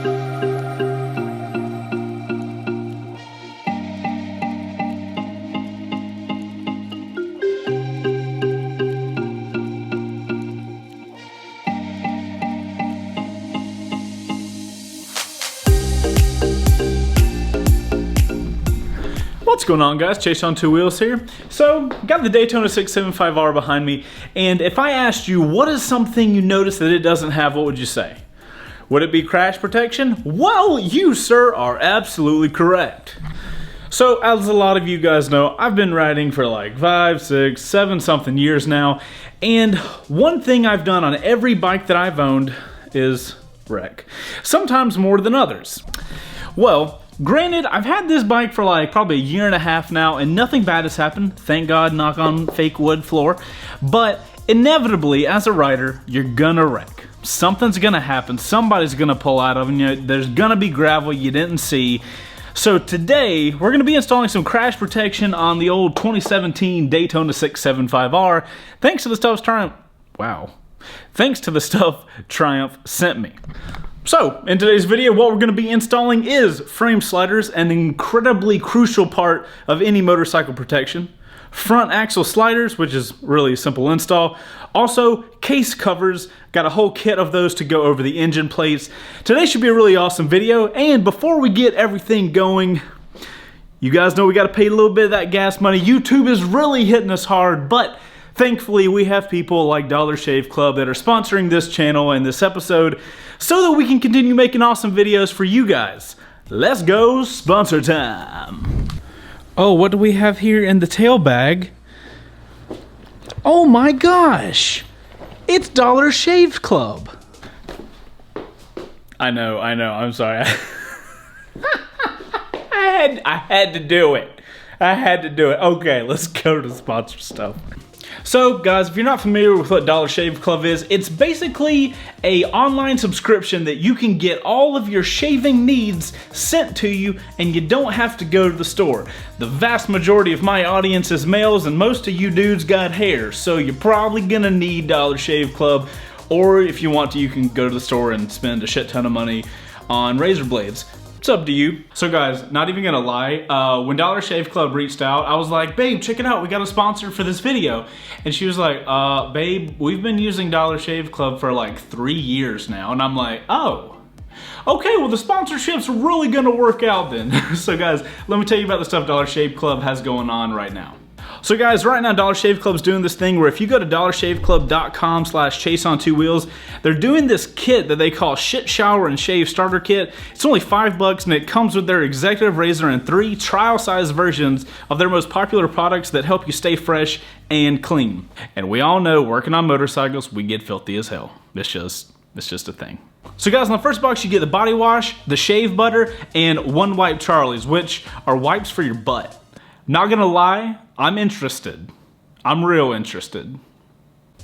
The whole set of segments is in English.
What's going on, guys? Chaseontwowheels here. So, got the Daytona 675R behind me, and if I asked you what is something you notice that it doesn't have, what would you say? Would it be crash protection? Well, you, sir, are absolutely correct. So, as a lot of you guys know, I've been riding for like 5, 6, 7 something years now, and one thing I've done on every bike that I've owned is wreck. Sometimes more than others. Well, granted, I've had this bike for like probably a year and a half now, and nothing bad has happened. Thank God, knock on fake wood floor. But inevitably, as a rider, you're gonna wreck. Something's gonna happen. Somebody's gonna pull out of you. There's gonna be gravel you didn't see. So today, we're gonna be installing some crash protection on the old 2017 Daytona 675R, thanks to the stuff Triumph sent me. So, in today's video, what we're going to be installing is frame sliders, an incredibly crucial part of any motorcycle protection. Front axle sliders, which is really a simple install. Also, case covers, got a whole kit of those to go over the engine plates. Today should be a really awesome video, and before we get everything going, you guys know we got to pay a little bit of that gas money. YouTube is really hitting us hard, but thankfully, we have people like Dollar Shave Club that are sponsoring this channel and this episode so that we can continue making awesome videos for you guys. Let's go sponsor time. Oh, what do we have here in the tail bag? Oh my gosh, it's Dollar Shave Club. I know, I'm sorry. I had to do it. Okay, let's go to the sponsor stuff. So guys, if you're not familiar with what Dollar Shave Club is, it's basically an online subscription that you can get all of your shaving needs sent to you and you don't have to go to the store. The vast majority of my audience is males and most of you dudes got hair, so you're probably gonna need Dollar Shave Club, or if you want to, you can go to the store and spend a shit ton of money on razor blades. It's up to you. So guys, not even gonna lie, when Dollar Shave Club reached out, I was like, babe, check it out, we got a sponsor for this video. And she was like, babe, we've been using Dollar Shave Club for like 3 years now. And I'm like, oh, okay, well the sponsorship's really gonna work out then. So guys, let me tell you about the stuff Dollar Shave Club has going on right now. So guys, right now Dollar Shave Club's doing this thing where if you go to dollarshaveclub.com/chaseontwowheels, they're doing this kit that they call Shit Shower and Shave Starter Kit. It's only $5 and it comes with their executive razor and 3 trial size versions of their most popular products that help you stay fresh and clean. And we all know working on motorcycles, we get filthy as hell. It's just a thing. So guys, in the first box you get the body wash, the shave butter, and One Wipe Charlies, which are wipes for your butt. Not gonna lie, I'm interested. I'm real interested.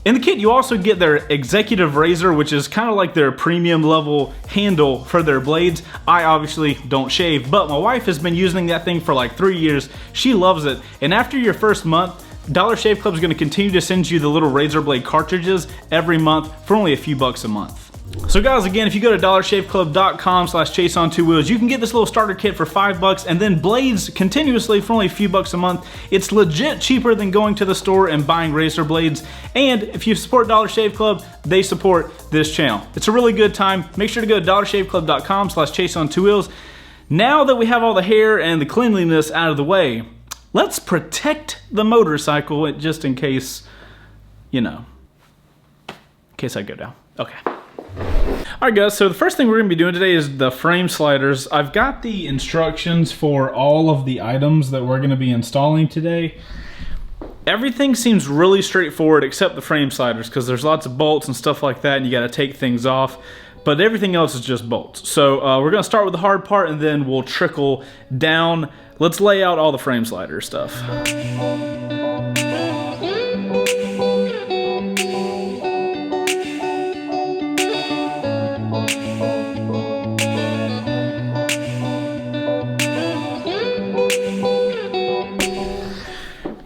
In the kit, you also get their executive razor, which is kind of like their premium level handle for their blades. I obviously don't shave, but my wife has been using that thing for like 3 years. She loves it. And after your first month, Dollar Shave Club is gonna continue to send you the little razor blade cartridges every month for only a few bucks a month. So guys, again, if you go to dollarshaveclub.com/chaseontwowheels, you can get this little starter kit for $5 and then blades continuously for only a few bucks a month. It's legit cheaper than going to the store and buying razor blades. And if you support Dollar Shave Club, they support this channel. It's a really good time. Make sure to go to dollarshaveclub.com/chaseontwowheels. Now that we have all the hair and the cleanliness out of the way, let's protect the motorcycle just in case, you know, in case I go down. Okay. Alright guys, so the first thing we're going to be doing today is the frame sliders. I've got the instructions for all of the items that we're going to be installing today. Everything seems really straightforward except the frame sliders because there's lots of bolts and stuff like that and you got to take things off. But everything else is just bolts. So we're going to start with the hard part and then we'll trickle down. Let's lay out all the frame slider stuff.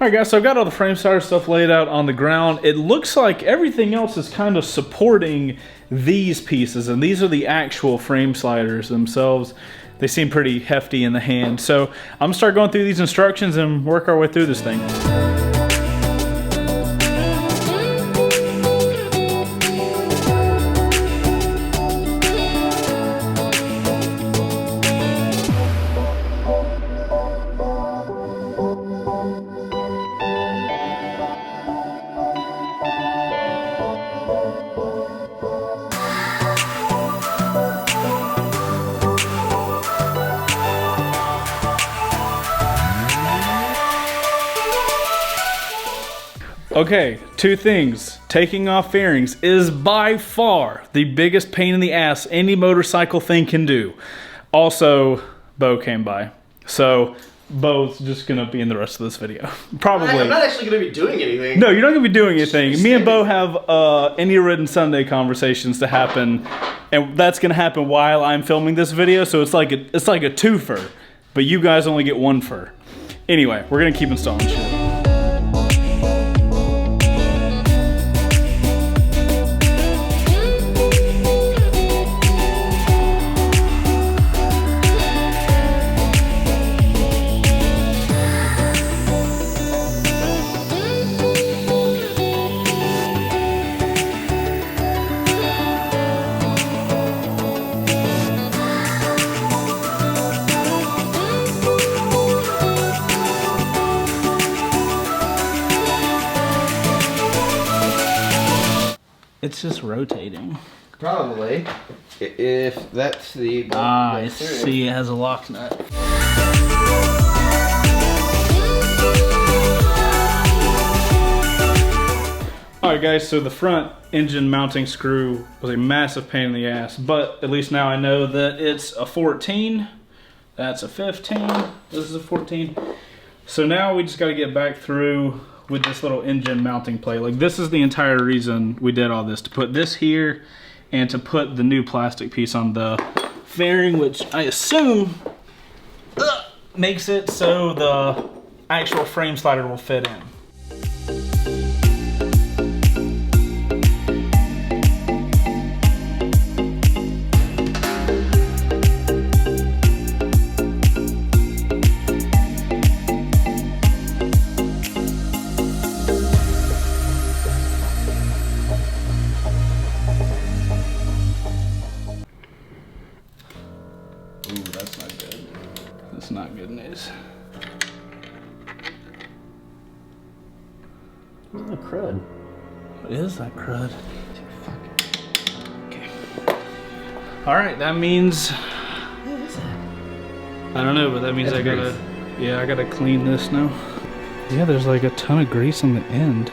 Alright guys, so I've got all the frame starter stuff laid out on the ground. It looks like everything else is kind of supporting these pieces, and these are the actual frame sliders themselves. They seem pretty hefty in the hand. So I'm gonna start going through these instructions and work our way through this thing. Okay, two things. Taking off fairings is by far the biggest pain in the ass any motorcycle thing can do. Also, Bo came by. So, Bo's just gonna be in the rest of this video. Probably. I'm not actually gonna be doing anything. No, you're not gonna be doing anything. Me and Bo have any written Sunday conversations to happen, and that's gonna happen while I'm filming this video, so it's like a twofer. But you guys only get one fur. Anyway, we're gonna keep installing shit. It's just rotating. Probably. If that's the... Ah, I see, it has a lock nut. Alright guys, so the front engine mounting screw was a massive pain in the ass, but at least now I know that it's a 14, that's a 15, this is a 14. So now we just got to get back through with this little engine mounting plate. Like, this is the entire reason we did all this, to put this here and to put the new plastic piece on the fairing, which I assume makes it so the actual frame slider will fit in. That's not good news. What's that crud? What is that crud? Okay. Alright, that means... What is that? I don't know, but that means I gotta... Yeah, I gotta clean this now. Yeah, there's like a ton of grease on the end.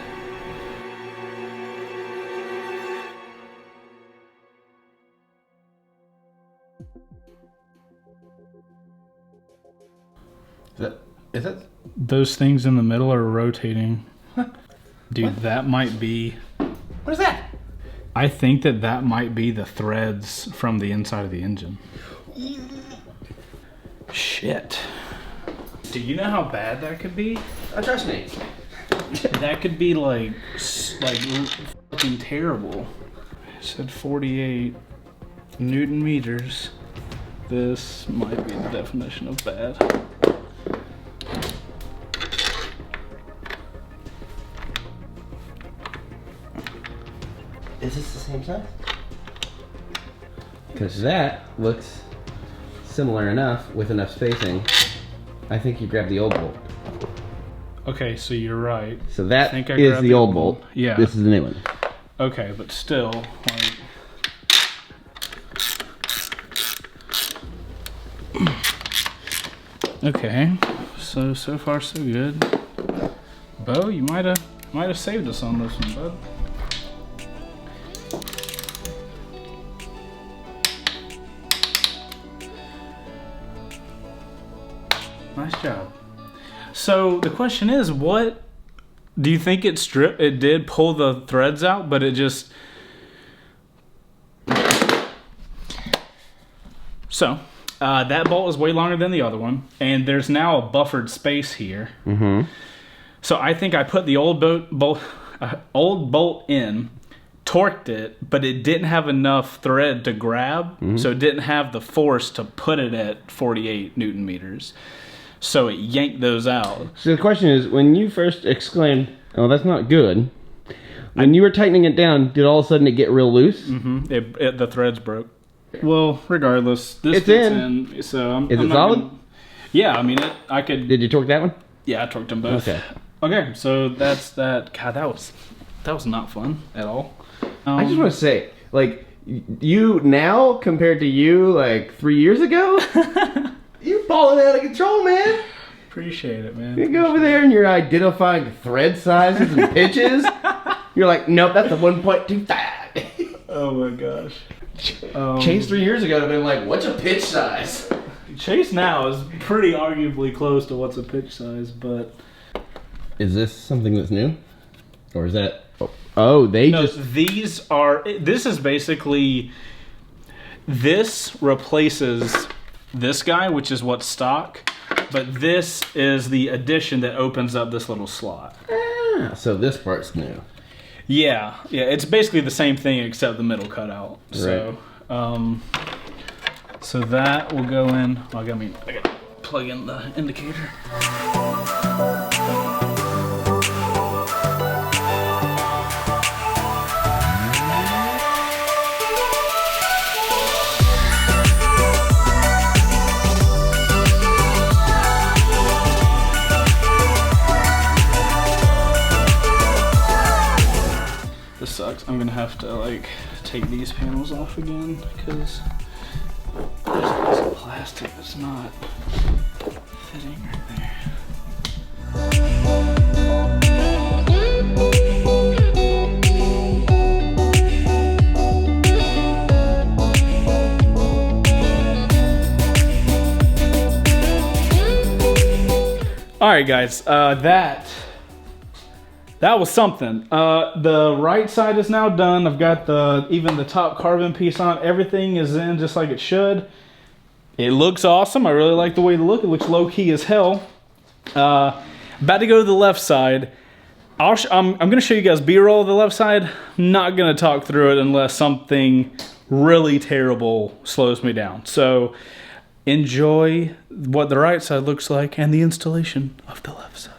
Is it? Those things in the middle are rotating. Dude, what? That might be... What is that? I think that might be the threads from the inside of the engine. Shit. Do you know how bad that could be? Trust me. That could be like fucking terrible. It said 48 Newton meters. This might be the definition of bad. Is this the same size? Because that looks similar enough with enough spacing. I think you grabbed the old bolt. Okay, so you're right. So that is the old bolt. Yeah. This is the new one. Okay, but still, like... Okay, so far so good. Bo, you might have saved us on this one, bud. Nice job. So the question is, what do you think it stripped? It did pull the threads out, but it just... So that bolt is way longer than the other one, and there's now a buffered space here. Mm-hmm. So I think I put the old bolt in, torqued it, but it didn't have enough thread to grab, so it didn't have the force to put it at 48 Newton meters. So it yanked those out. So the question is, when you first exclaimed, "Oh, that's not good," when you were tightening it down, did all of a sudden it get real loose? The threads broke. Well, regardless, this It's fits in. So Is it solid? Yeah, I mean, I could. Did you torque that one? Yeah, I torqued them both. Okay, so that's that. God, that was not fun at all. I just want to say, like, you now compared to you like 3 years ago, you're balling out of control, man. Appreciate it, man. You go over there and you're identifying thread sizes and pitches. You're like, nope, that's a 1.25. Oh my gosh. Chase 3 years ago would have been like, what's a pitch size? Chase now is pretty arguably close to what's a pitch size, but... Is this something that's new? Or is that... Oh, this is basically... This replaces this guy, which is what's stock, but this is the addition that opens up this little slot. Ah, so this part's new. Yeah, it's basically the same thing except the middle cutout. So, so that will go in. I gotta plug in the indicator. This sucks. I'm gonna have to like take these panels off again because there's a piece of plastic that's not fitting right there. All right, guys, that was something. The right side is now done. I've got even the top carbon piece on. Everything is in just like it should. It looks awesome. I really like the way it looks. It looks low key as hell. About to go to the left side. I'm going to show you guys B-roll of the left side. Not going to talk through it unless something really terrible slows me down. So enjoy what the right side looks like and the installation of the left side.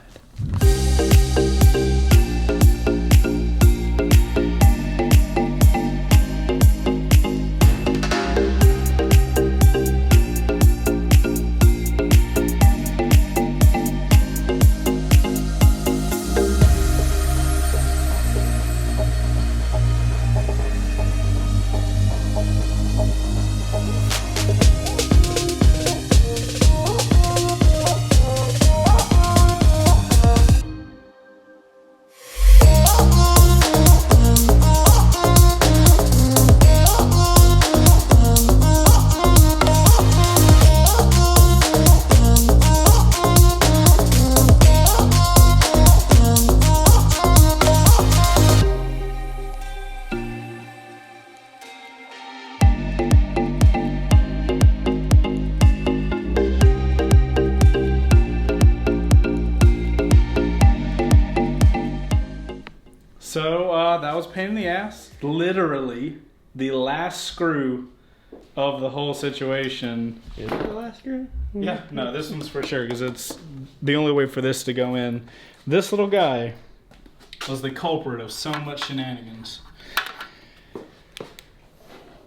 So that was a pain in the ass. Literally the last screw of the whole situation. Is it the last screw? Yeah, no, this one's for sure because it's the only way for this to go in. This little guy was the culprit of so much shenanigans.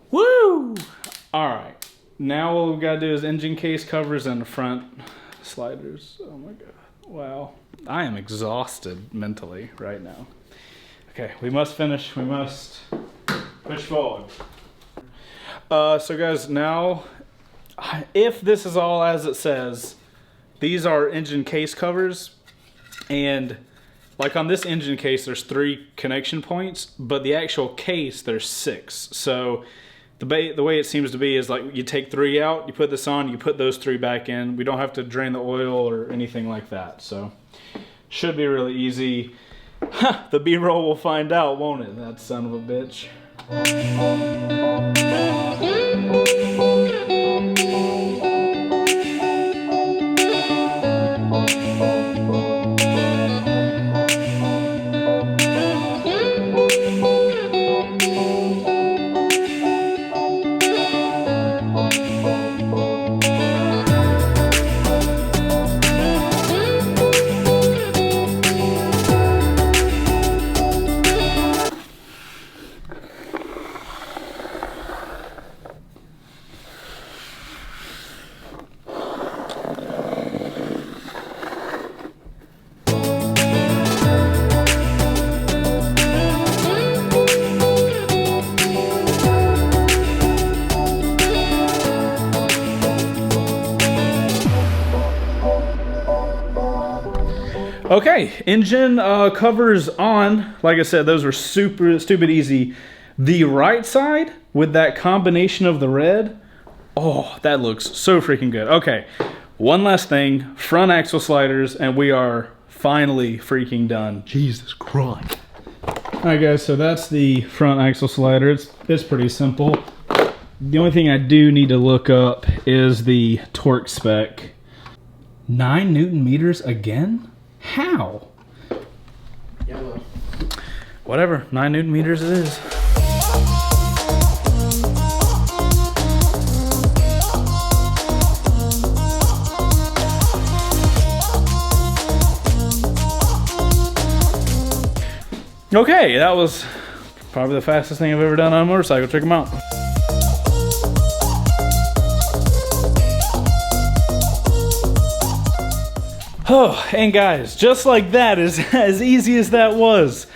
Woo! All right, now what we've got to do is engine case covers and the front sliders. Oh my God, wow. I am exhausted mentally right now. Okay, we must finish. We must push forward. So guys, now, if this is all as it says, these are engine case covers, and like on this engine case, there's 3 connection points, but the actual case, there's 6. So the way it seems to be is like you take 3 out, you put this on, you put those 3 back in. We don't have to drain the oil or anything like that. So should be really easy. The B-roll will find out, won't it? That son of a bitch. Okay, engine covers on. Like I said, those were super stupid easy. The right side with that combination of the red, oh, that looks so freaking good. Okay, one last thing, front axle sliders, and we are finally freaking done. Jesus Christ. Alright guys, so that's the front axle slider. It's pretty simple. The only thing I do need to look up is the torque spec. 9 Newton meters again? How? Yeah, well. Whatever, 9 Newton meters it is. Okay, that was probably the fastest thing I've ever done on a motorcycle. Check them out. Oh, and guys, just like that, as easy as that was,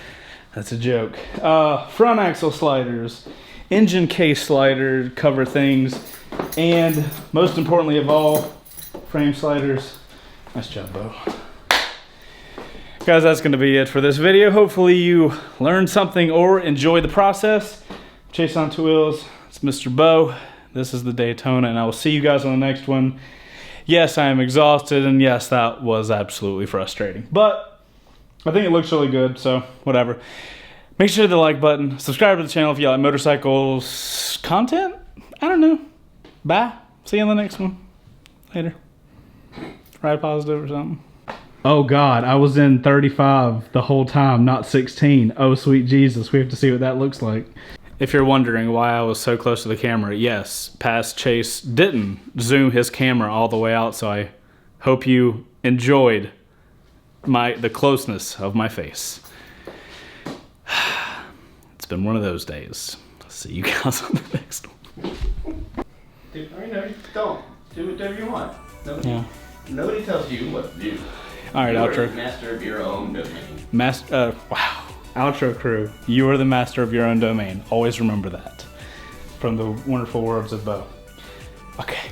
that's a joke. Front axle sliders, engine case slider cover things, and most importantly of all, frame sliders. Nice job, Bo. Guys, that's going to be it for this video. Hopefully you learned something or enjoyed the process. Chaseontwowheels, it's Mr. Bo. This is the Daytona, and I will see you guys on the next one. Yes, I am exhausted, and yes, that was absolutely frustrating. But I think it looks really good, so whatever. Make sure to hit the like button. Subscribe to the channel if you like motorcycles content. I don't know. Bye. See you in the next one. Later. Ride positive or something. Oh God, I was in 35 the whole time, not 16. Oh sweet Jesus, we have to see what that looks like. If you're wondering why I was so close to the camera, yes, past Chase didn't zoom his camera all the way out, so I hope you enjoyed the closeness of my face. It's been one of those days. See you guys on the next one. Dude, I know, don't. Do whatever you want. Nobody tells you what to do. All right, outro. You're the master of your own domain. Wow. Outro crew, you are the master of your own domain. Always remember that. From the wonderful words of Bo. Okay.